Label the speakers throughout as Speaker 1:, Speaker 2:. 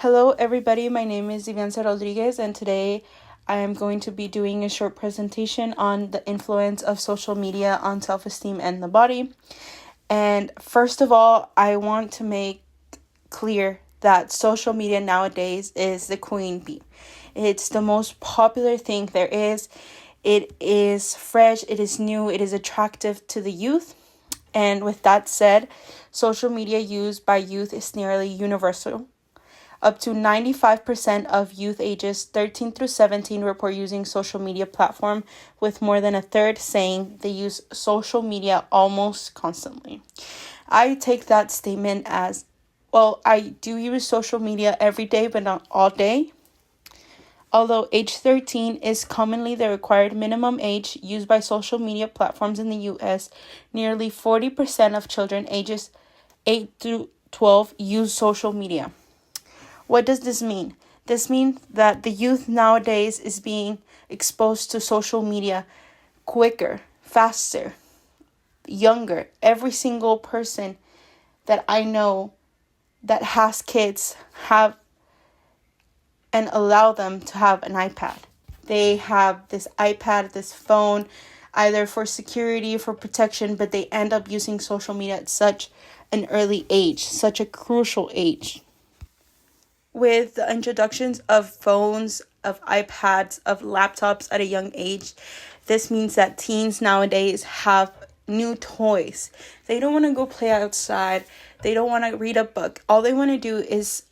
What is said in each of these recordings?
Speaker 1: Hello, everybody. My name is Ivanza Rodriguez, and today I am going to be doing a short presentation on the influence of social media on self esteem and the body. And first of all, I want to make clear that social media nowadays is the queen bee. It's the most popular thing there is. It is fresh, it is new, it is attractive to the youth. And with that said, social media used by youth is nearly universal. Up to 95% of youth ages 13 through 17 report using social media platform, with more than a third saying they use social media almost constantly. I take that statement as, well, I do use social media every day, but not all day. Although age 13 is commonly the required minimum age used by social media platforms in the US, nearly 40% of children ages 8 through 12 use social media. What does this mean? This means that the youth nowadays is being exposed to social media quicker, faster, younger. Every single person that I know that has kids have and allow them to have an iPad. They have this iPad, this phone, either for security, for protection, but they end up using social media at such an early age, such a crucial age. With the introductions of phones, of iPads, of laptops at a young age, this means that teens nowadays have new toys. They don't want to go play outside. They don't want to read a book. All they want to do is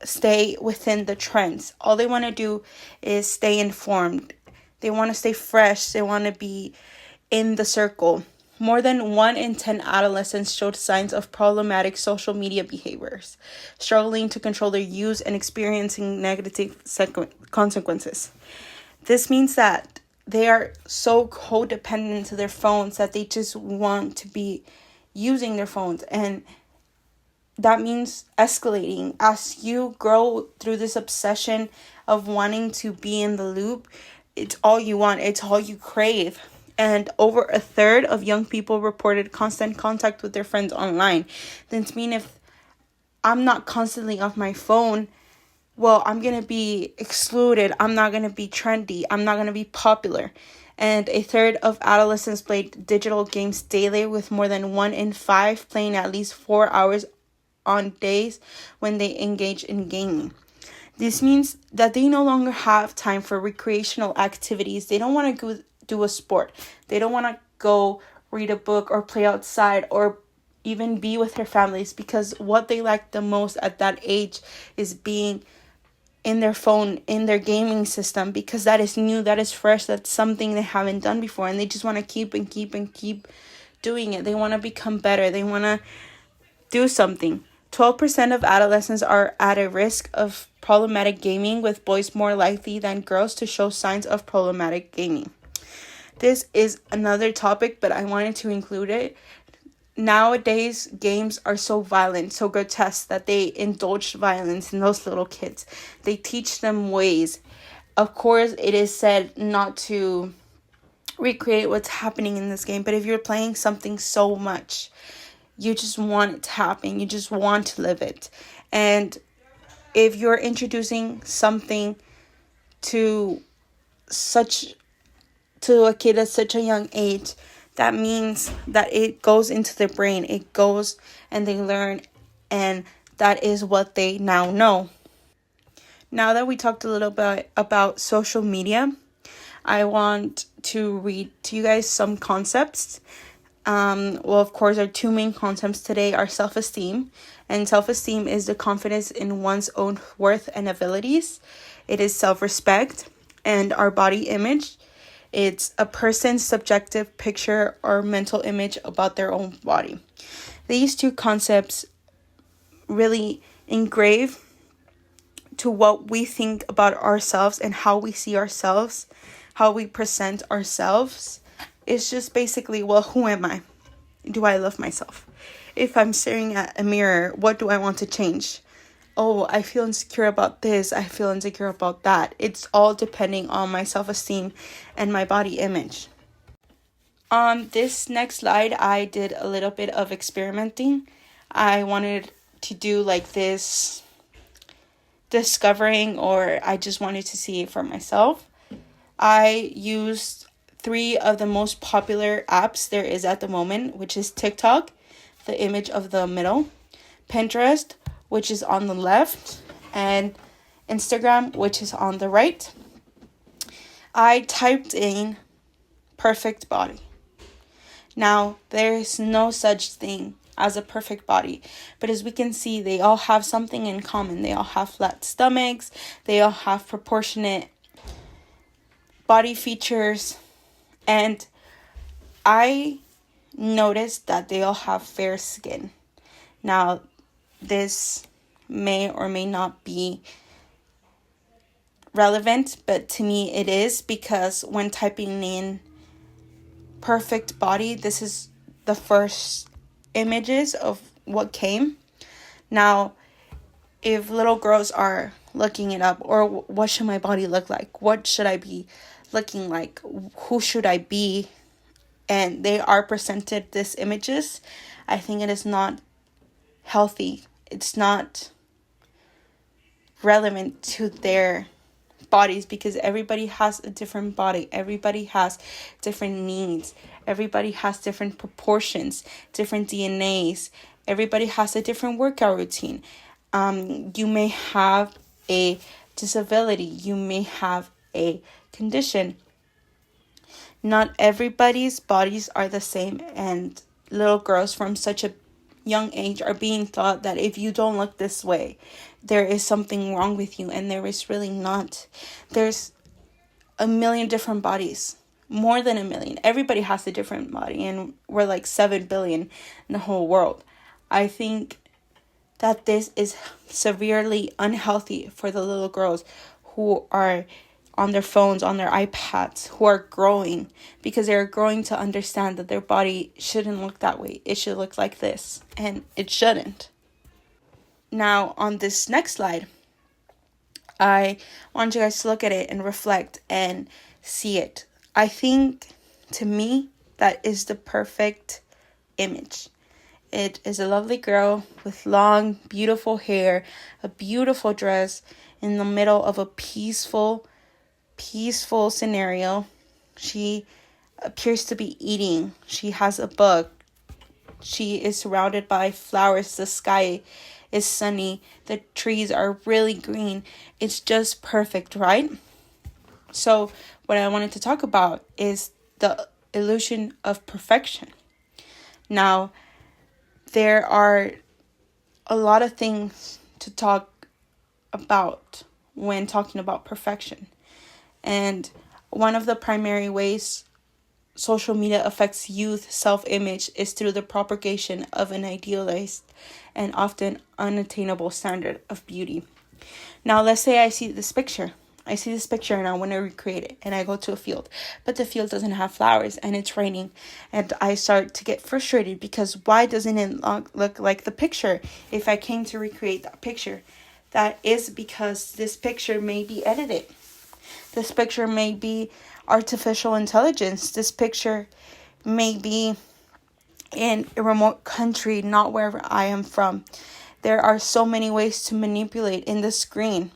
Speaker 1: stay within the trends. All they want to do is stay informed. They want to stay fresh. They want to be in the circle. More than 1 in 10 adolescents showed signs of problematic social media behaviors, struggling to control their use and experiencing negative consequences. This means that they are so codependent to their phones that they just want to be using their phones, and that means escalating. As you grow through this obsession of wanting to be in the loop, it's all you want, it's all you crave. And over a third of young people reported constant contact with their friends online. This means if I'm not constantly off my phone, well, I'm going to be excluded. I'm not going to be trendy. I'm not going to be popular. And a third of adolescents played digital games daily, with more than 1 in 5 playing at least 4 hours on days when they engage in gaming. This means that they no longer have time for recreational activities. They don't want to go do a sport. They don't want to go read a book or play outside or even be with their families, because what they like the most at that age is being in their phone, in their gaming system, because that is new, that is fresh, that's something they haven't done before, and they just want to keep doing it. They want to become better. They want to do something. 12% of adolescents are at a risk of problematic gaming, with boys more likely than girls to show signs of problematic gaming. This is another topic, but I wanted to include it. Nowadays, games are so violent, so grotesque, that they indulge violence in those little kids. They teach them ways. Of course, it is said not to recreate what's happening in this game, but if you're playing something so much, you just want it to happen. You just want to live it. And if you're introducing something to a kid at such a young age, that means that it goes into their brain. It goes and they learn, and that is what they now know. Now that we talked a little bit about social media, I want to read to you guys some concepts. Of course, our 2 main concepts today are self-esteem. And self-esteem is the confidence in one's own worth and abilities. It is self-respect. And our body image, it's a person's subjective picture or mental image about their own body. These 2 concepts really engrave to what we think about ourselves and how we see ourselves, how we present ourselves. It's just basically, well, who am I? Do I love myself? If I'm staring at a mirror, what do I want to change? Oh, I feel insecure about this. I feel insecure about that. It's all depending on my self-esteem and my body image. On this next slide, I did a little bit of experimenting. I wanted to do like this discovering, or I just wanted to see it for myself, I used 3 of the most popular apps there is at the moment, which is TikTok, the image of the middle, Pinterest, which is on the left, and Instagram, which is on the right. I typed in perfect body. Now, there is no such thing as a perfect body, but as we can see, they all have something in common. They all have flat stomachs, they all have proportionate body features, and I noticed that they all have fair skin. Now, this may or may not be relevant, but to me it is, because when typing in perfect body, this is the first images of what came. Now, if little girls are looking it up, or what should my body look like? What should I be looking like? Who should I be? And they are presented these images, I think it is not healthy. It's not relevant to their bodies, because everybody has a different body. Everybody has different needs. Everybody has different proportions, different DNAs. Everybody has a different workout routine. You may have a disability. You may have a condition. Not everybody's bodies are the same, and little girls from such a young age are being taught that if you don't look this way, there is something wrong with you, and there is really not. There's a million different bodies, more than a million. Everybody has a different body, and we're like 7 billion in the whole world. I think that this is severely unhealthy for the little girls who are on their phones, on their iPads, who are growing, because they're growing to understand that their body shouldn't look that way. It should look like this, and it shouldn't. Now, on this next slide, I want you guys to look at it and reflect and see it. I think, to me, that is the perfect image. It is a lovely girl with long, beautiful hair, a beautiful dress in the middle of a peaceful scenario. She appears to be eating. She has a book. She is surrounded by flowers. The sky is sunny. The trees are really green. It's just perfect, right? So what I wanted to talk about is the illusion of perfection. Now, there are a lot of things to talk about when talking about perfection. And one of the primary ways social media affects youth self-image is through the propagation of an idealized and often unattainable standard of beauty. Now, let's say I see this picture and I want to recreate it, and I go to a field, but the field doesn't have flowers and it's raining, and I start to get frustrated because why doesn't it look like the picture if I came to recreate that picture? That is because this picture may be edited. This picture may be artificial intelligence. This picture may be in a remote country, not wherever I am from. There are so many ways to manipulate in the screen.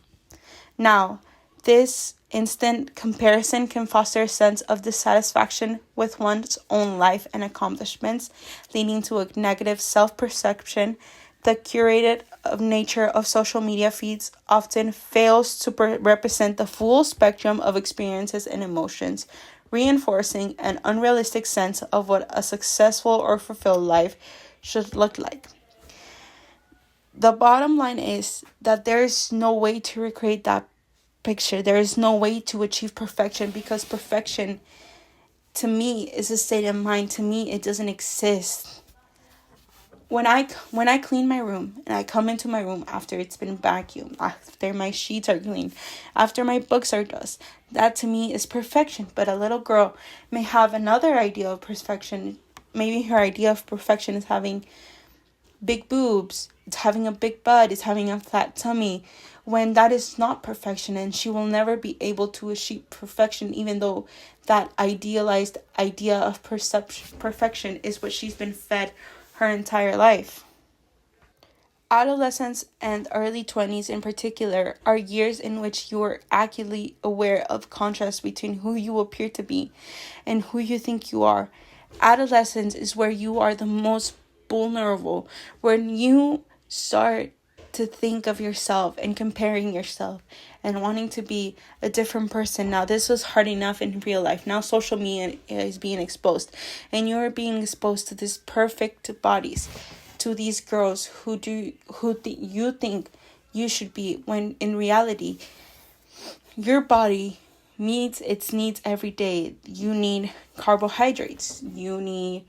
Speaker 1: Now, this instant comparison can foster a sense of dissatisfaction with one's own life and accomplishments, leading to a negative self-perception. The curated nature of social media feeds often fails to represent the full spectrum of experiences and emotions, reinforcing an unrealistic sense of what a successful or fulfilled life should look like. The bottom line is that there is no way to recreate that picture. There is no way to achieve perfection, because perfection, to me, is a state of mind. To me, it doesn't exist. When I clean my room and I come into my room after it's been vacuumed, after my sheets are clean, after my books are dusted, that to me is perfection. But a little girl may have another idea of perfection. Maybe her idea of perfection is having big boobs, it's having a big butt, it's having a flat tummy, when that is not perfection, and she will never be able to achieve perfection, even though that idealized idea of perfection is what she's been fed her entire life. Adolescence and early 20s in particular are years in which you are acutely aware of contrast between who you appear to be and who you think you are. Adolescence is where you are the most vulnerable, when you start to think of yourself and comparing yourself and wanting to be a different person. Now, this was hard enough in real life. Now social media is being exposed, and you're being exposed to these perfect bodies, to these girls you think you should be, when in reality your body meets its needs every day. You need carbohydrates, you need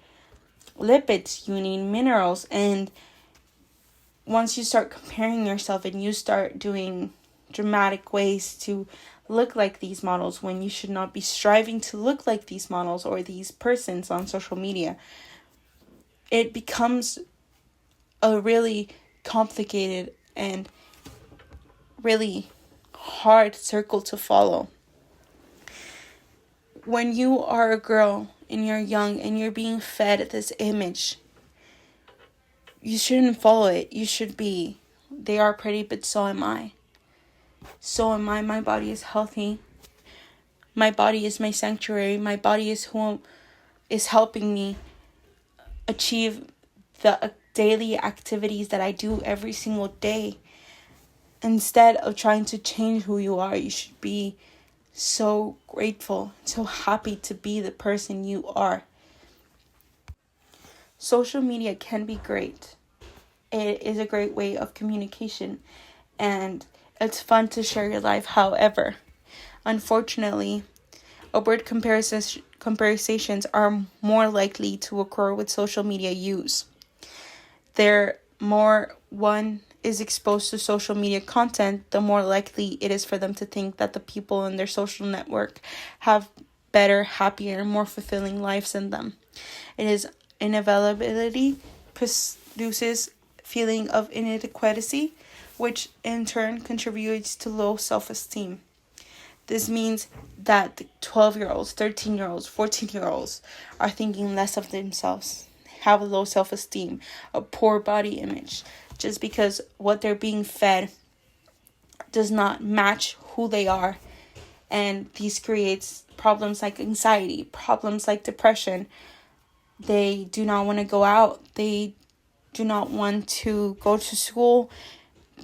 Speaker 1: lipids, you need minerals. And once you start comparing yourself and you start doing dramatic ways to look like these models, when you should not be striving to look like these models or these persons on social media, it becomes a really complicated and really hard circle to follow. When you are a girl and you're young and you're being fed this image, you shouldn't follow it. You should be, they are pretty, but so am I. So am I. My body is healthy. My body is my sanctuary. My body is who is helping me achieve the daily activities that I do every single day. Instead of trying to change who you are, you should be so grateful, so happy to be the person you are. Social media can be great. It is a great way of communication, and it's fun to share your life. However, unfortunately, upward comparisons are more likely to occur with social media use. The more one is exposed to social media content, the more likely it is for them to think that the people in their social network have better, happier, more fulfilling lives than them. It is inevitability produces feeling of inadequacy, which in turn contributes to low self-esteem. This means that the 12-year-olds, 13-year-olds, 14-year-olds are thinking less of themselves, have a low self-esteem, a poor body image, just because what they're being fed does not match who they are. And this creates problems like anxiety, problems like depression. They do not want to go out. They do not want to go to school.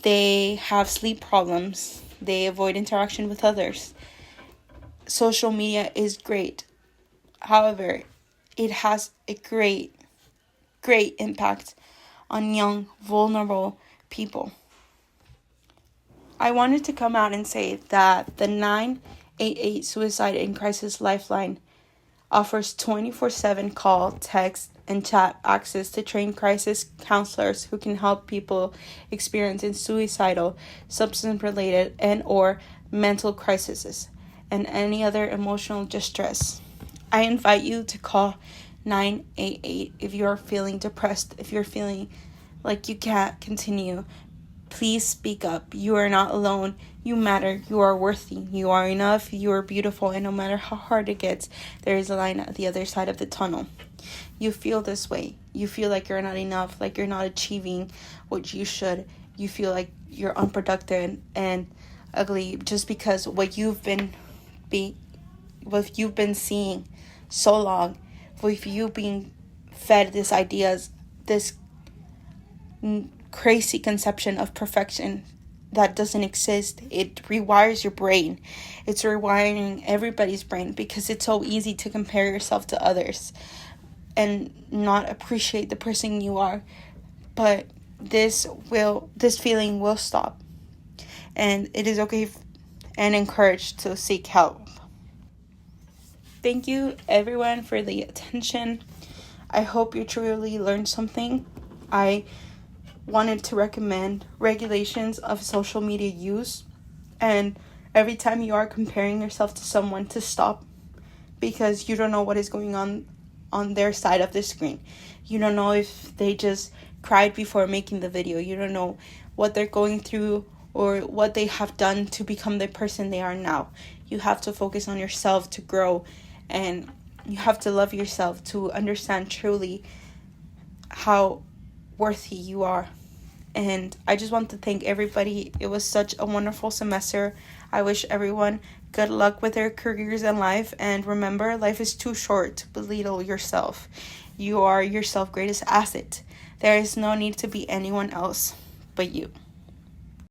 Speaker 1: They have sleep problems. They avoid interaction with others. Social media is great. However, it has a great impact on young, vulnerable people. I wanted to come out and say that the 988 Suicide and Crisis Lifeline offers 24/7 call, text, and chat access to trained crisis counselors who can help people experiencing suicidal, substance-related, and or mental crises, and any other emotional distress. I invite you to call 988 if you're feeling depressed, if you're feeling like you can't continue. Please speak up. You are not alone. You matter. You are worthy. You are enough. You are beautiful. And no matter how hard it gets, there is a light at the other side of the tunnel. You feel this way. You feel like you're not enough, like you're not achieving what you should. You feel like you're unproductive and ugly just because what you've been seeing so long, with you being fed these ideas, this crazy conception of perfection that doesn't exist. It rewires your brain. It's rewiring everybody's brain because it's so easy to compare yourself to others and not appreciate the person you are. But this feeling will stop, and it is okay and encouraged to seek help. Thank you everyone for the attention. I hope you truly learned something. I wanted to recommend regulations of social media use, and every time you are comparing yourself to someone, to stop, because you don't know what is going on their side of the screen. You don't know if they just cried before making the video. You don't know what they're going through or what they have done to become the person they are now. You have to focus on yourself to grow, and you have to love yourself to understand truly how worthy you are. And I just want to thank everybody. It was such a wonderful semester. I wish everyone good luck with their careers in life. And remember, life is too short to belittle yourself. You are yourself greatest asset. There is no need to be anyone else but you.